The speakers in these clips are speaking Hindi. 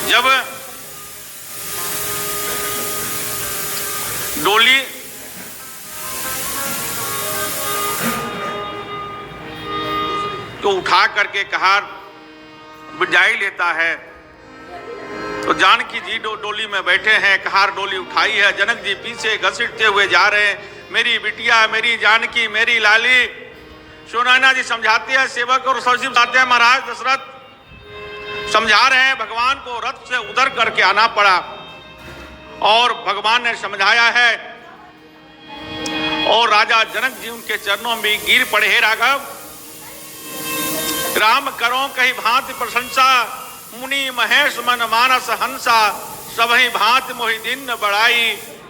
जब डोली को उठा करके कहार विदाई लेता है तो जानकी जी डोली में बैठे हैं, कहार डोली उठाई है, जनक जी पीछे घसीटते हुए जा रहे हैं, मेरी बिटिया, मेरी जानकी, मेरी लाली। सुनैना जी समझाते हैं, सेवक और सचिव बताते हैं, महाराज दशरथ समझा रहे हैं, भगवान को रथ से उतर करके आना पड़ा और भगवान ने समझाया है और राजा जनक जी उनके चरणों में गिर पड़े। हे राघव, राम करो कही भांति प्रशंसा, मुनि महेश मन मानस हंसा, सबहि भांति मोहि दिन बढ़ाई,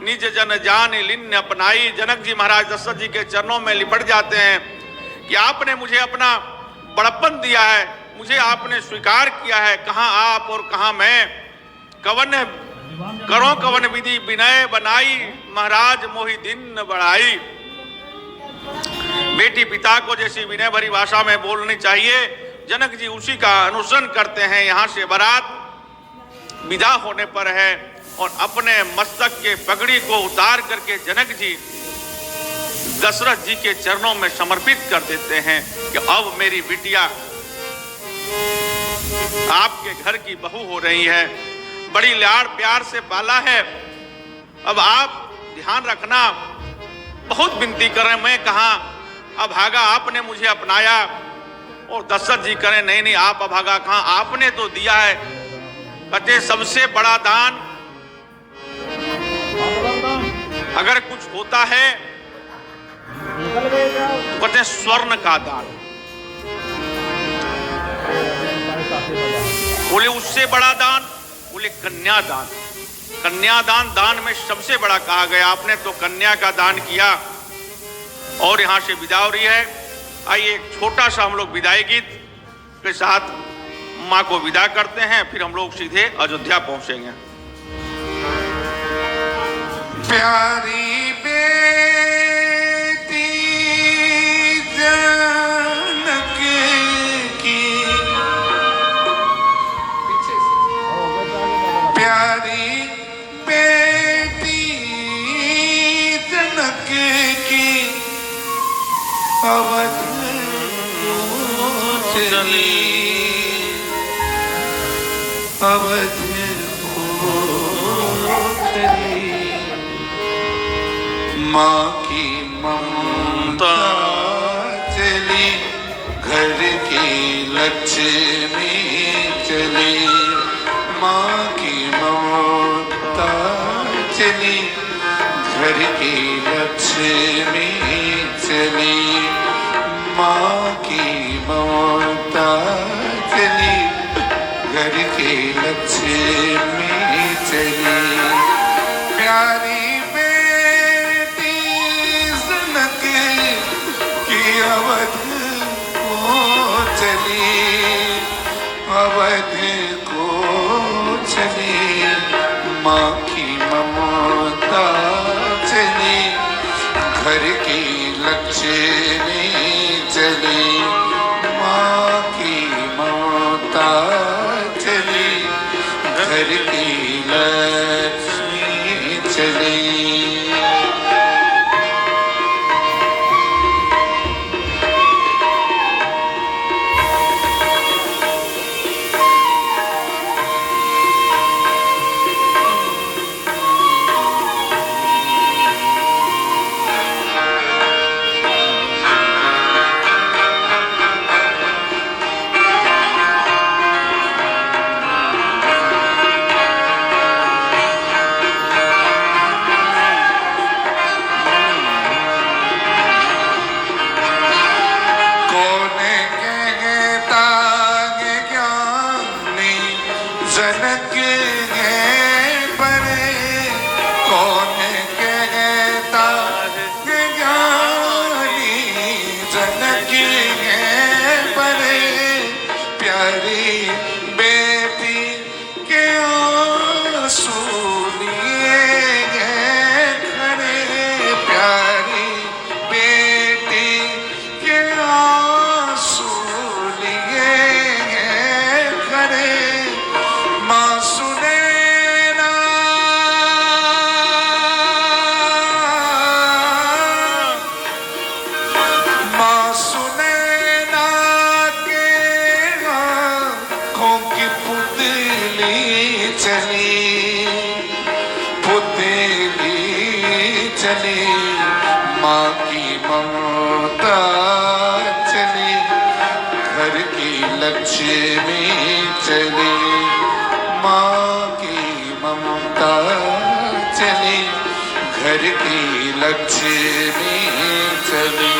निज जन जान लिन्न अपनाई। जनक जी महाराज दशरथ जी के चरणों में लिपट जाते हैं कि आपने मुझे अपना बड़प्पन दिया है, मुझे आपने स्वीकार किया है, कहां आप और कहां मैं, कवन करो कवन विधि विनय बनाई, महाराज मोहि दिन बढ़ाई। बेटी पिता को जैसी विनय भरी भाषा में बोलनी चाहिए, जनक जी उसी का अनुसरण करते हैं। यहां से बारात विदा होने पर है और अपने मस्तक के पगड़ी को उतार करके जनक जी दशरथ जी के चरणों में समर्पित कर देते हैं कि अब मेरी बिटिया आपके घर की बहू हो रही है, बड़ी लाड़ प्यार से पाला है, अब आप ध्यान रखना। बहुत विनती करें, मैं कहां अभागा, आपने मुझे अपनाया। और दशरथ जी करें, नहीं नहीं आप अभागा कहां, आपने तो दिया है। कहते सबसे बड़ा दान अगर कुछ होता है तो कहते स्वर्ण का दान। बोले उससे बड़ा दान, बोले कन्यादान। कन्यादान दान में सबसे बड़ा कहा गया, आपने तो कन्या का दान किया। और यहां से विदा हो रही है। आइए एक छोटा सा हम लोग विदाई गीत के साथ मां को विदा करते हैं, फिर हम लोग सीधे अयोध्या पहुंचेंगे। प्यारी बेटी जनक की, प्यारी बेटी जनक की, अवध चली, अवध चली, माँ की ममता चली, घर की लक्ष्मी चली, माँ की ममता चली, घर की लक्ष्मी चली, माँ की ममता चली, घर की लक्ष्मी चली। प्यारी बेटी जनक की अवध को चली, अवध को चली, माँ की ममता चली, घर की लक्ष्मी चली, माँ की ममता चली, घर की लक्ष्मी चली। घर की लक्ष्मी चली, माँ की ममता चली, घर की लक्ष्मी चली।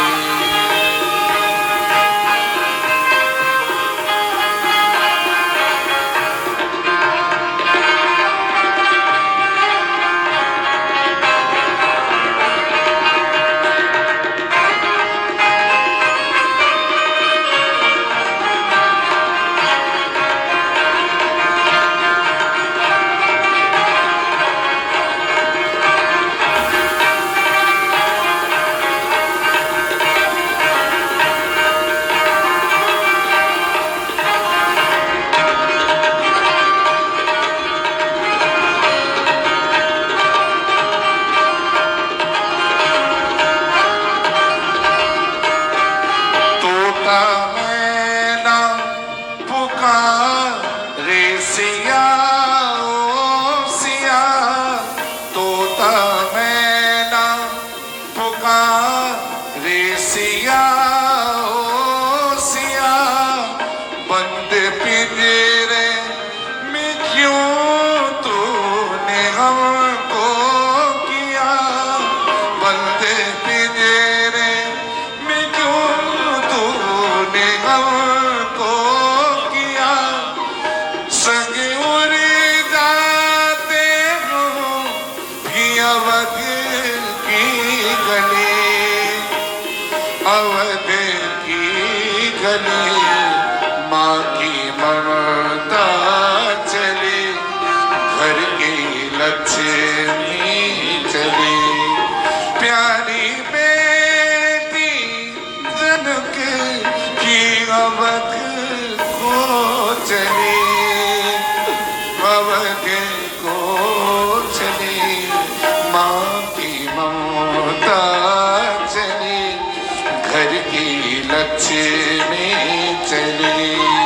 अवध की गली, माँ की ममता चली, घर की लक्ष्मी चली। प्यारी बेटी जनक की अवध को चली, अवध को चली, माँ की ममता चली, घर की लक्ष्मी चली।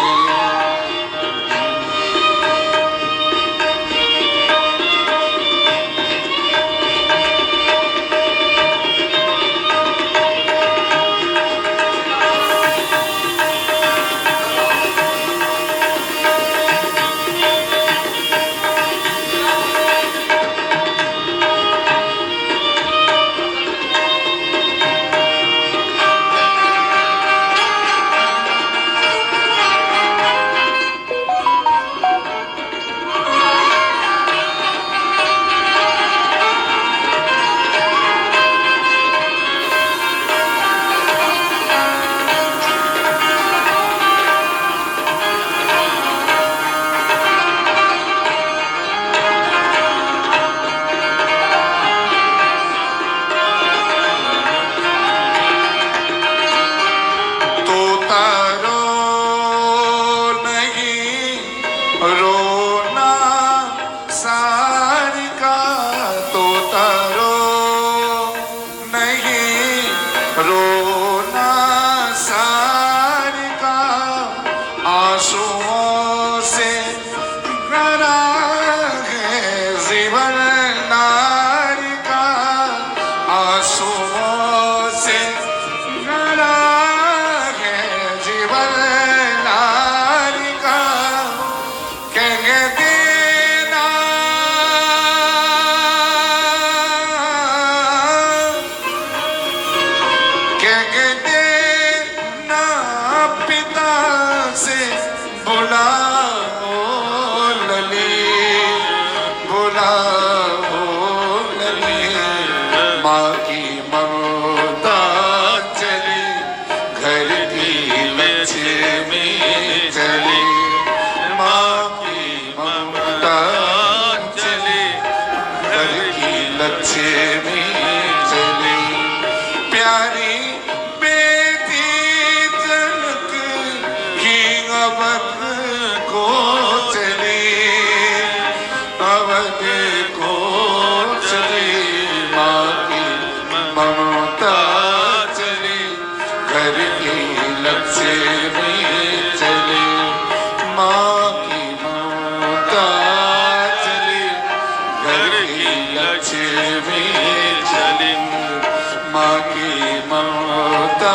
माँ की ममता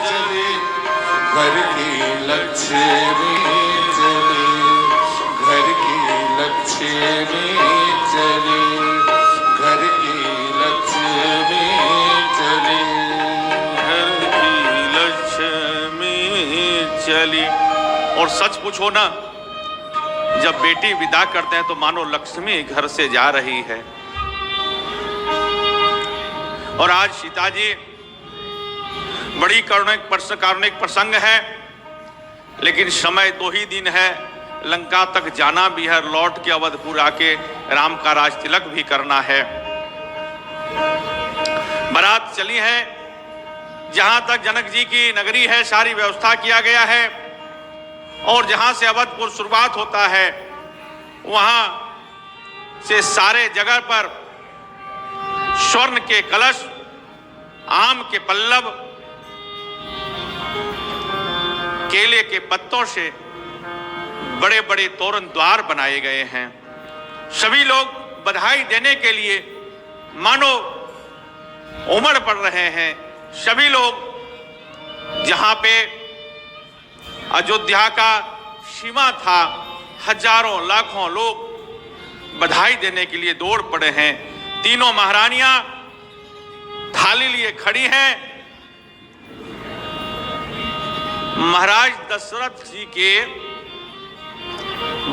चली, घर की लक्ष्मी चली, घर की लक्ष्मी चली, घर की लक्ष्मी चली, घर की लक्ष्मी चली। और सच पूछो ना, जब बेटी विदा करते हैं तो मानो लक्ष्मी घर से जा रही है। और आज सीता जी बड़ी कारुणिक प्रसंग है, लेकिन समय 2 ही दिन है, लंका तक जाना भी है, लौट के अवधपुर आके राम का राज तिलक भी करना है। बारात चली है, जहां तक जनक जी की नगरी है सारी व्यवस्था किया गया है, और जहां से अवधपुर शुरुआत होता है वहां से सारे जगह पर स्वर्ण के कलश, आम के पल्लव, केले के पत्तों से बड़े बड़े तोरण द्वार बनाए गए हैं। सभी लोग बधाई देने के लिए मानो उमड़ पड़ रहे हैं। सभी लोग जहां पे अयोध्या का सीमा था, हजारों लाखों लोग बधाई देने के लिए दौड़ पड़े हैं। तीनों महारानियां थाली लिए खड़ी हैं। महाराज दशरथ जी के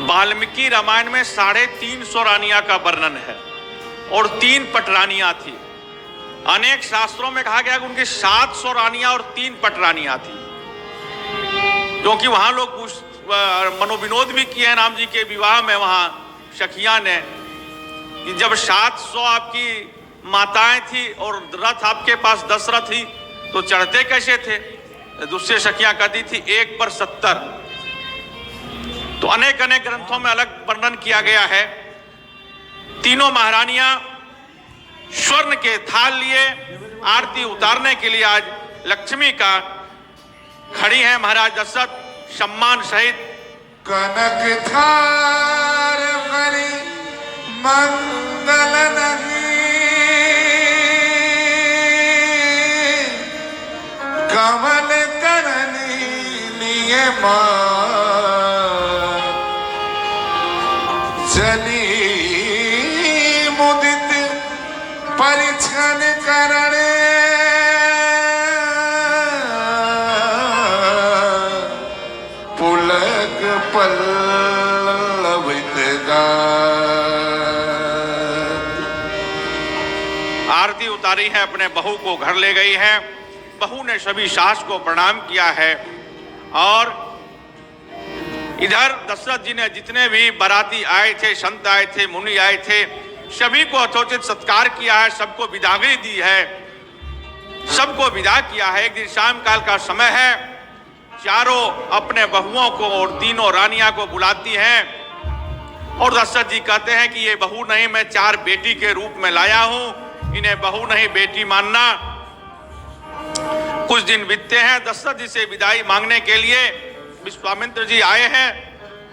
वाल्मीकि रामायण में 350 रानियां का वर्णन है और 3 पटरानियां थी। अनेक शास्त्रों में कहा गया कि उनकी 700 रानियां और 3 पटरानियां थी, क्योंकि वहां लोग मनोविनोद भी किए हैं राम जी के विवाह में। वहां सखिया ने कि जब 700 आपकी माताएं थी और रथ आपके पास 10 रथ थी तो चढ़ते कैसे थे? दूसरे सखियां कहती थी 1 पर 70। तो अनेक अनेक ग्रंथों में अलग वर्णन किया गया है। तीनों महारानियां स्वर्ण के थाल लिए आरती उतारने के लिए आज लक्ष्मी का खड़ी है। महाराज दशरथ सम्मान सहित कनक थार करी मंगल नहीं, कमल करनी नियमा चली मुदित परिछन करणे, पुलक पल्लवित आरती उतारी है, अपने बहू को घर ले गई है। बहू ने सभी सास को प्रणाम किया है। और इधर दशरथ जी ने जितने भी बाराती आए थे, संत आए थे, मुनि आए थे, सभी को यथोचित सत्कार किया है, सबको विदागरी दी है, सबको विदा किया है। एक दिन शाम काल का समय है, चारों अपने बहुओं को और तीनों रानियां को बुलाती हैं और दशरथ जी कहते हैं कि ये बहू नहीं, मैं 4 बेटी के रूप में लाया हूं, इन्हें बहू नहीं बेटी मानना। कुछ दिन बीतते हैं, दशरथ जी से विदाई मांगने के लिए विश्वामित्र जी आए हैं।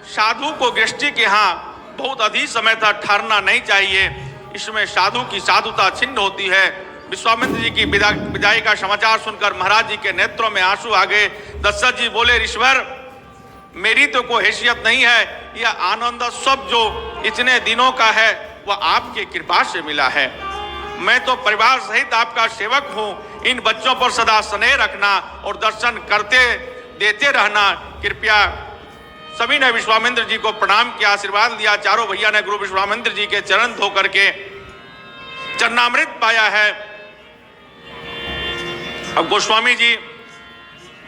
साधु को गृहस्थी के यहाँ बहुत अधिक समय तक ठहरना नहीं चाहिए, इसमें साधु की साधुता छिन्न होती है। विश्वामित्र जी की विदाई का समाचार सुनकर महाराज जी के नेत्रों में आंसू आ गए। दशरथ जी बोले, ऋषवर मेरी तो कोई हैसियत नहीं है, यह आनंद सब जो इतने दिनों का है वह आपकी कृपा से मिला है। मैं तो परिवार सहित आपका सेवक हूँ, इन बच्चों पर सदा स्नेह रखना और दर्शन करते देते रहना कृपया। सभी ने विश्वामित्र जी को प्रणाम किया, आशीर्वाद दिया। चारों भैया ने गुरु विश्वामित्र जी के चरण धो करके चरणामृत पाया है। अब गोस्वामी जी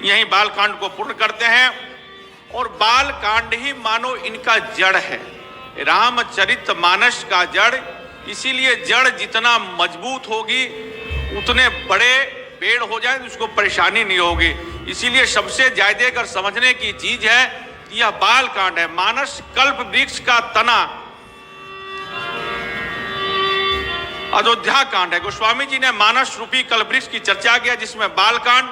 यही बालकांड को पूर्ण करते हैं और बालकांड ही मानो इनका जड़ है, रामचरितमानस का जड़। इसीलिए जड़ जितना मजबूत होगी उतने बड़े पेड़ हो जाए, उसको परेशानी नहीं होगी। इसीलिए सबसे ज्यादा अगर समझने की चीज है यह बालकांड है। मानस कल्प वृक्ष का तना अयोध्या कांड है। गोस्वामी जी ने मानस रूपी कल्प वृक्ष की चर्चा किया, जिसमें बालकांड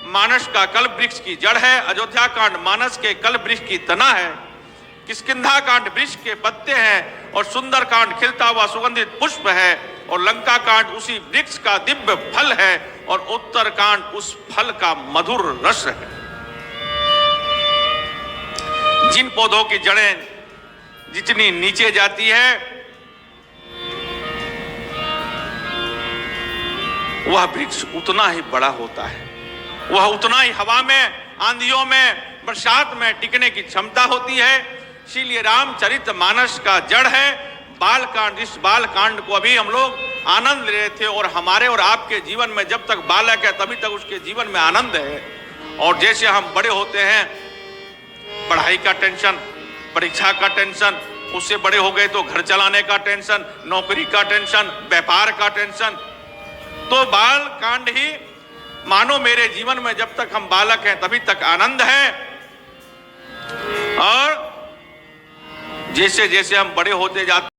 मानस का कल्प वृक्ष की जड़ है, अयोध्या कांड मानस के कल्प वृक्ष की तना है, किष्किंधा कांड वृक्ष के पत्ते हैं और सुंदर कांड खिलता हुआ सुगंधित पुष्प है और लंका कांड उसी वृक्ष का दिव्य फल है और उत्तर कांड उस फल का मधुर रस है। जिन पौधों की जड़ें जितनी नीचे जाती है वह वृक्ष उतना ही बड़ा होता है, वह उतना ही हवा में, आंधियों में, बरसात में टिकने की क्षमता होती है। इसीलिए रामचरितमानस का जड़ है बालकांड। इस बालकांड को अभी हम लोग आनंद ले रहे थे और हमारे और आपके जीवन में जब तक बालक है तभी तक उसके जीवन में आनंद है। और जैसे हम बड़े होते हैं, पढ़ाई का टेंशन, परीक्षा का टेंशन, उससे बड़े हो गए तो घर चलाने का टेंशन, नौकरी का टेंशन, व्यापार का टेंशन। तो बाल कांड ही मानो मेरे जीवन में जब तक हम बालक हैं तभी तक आनंद है, और जैसे जैसे हम बड़े होते जाते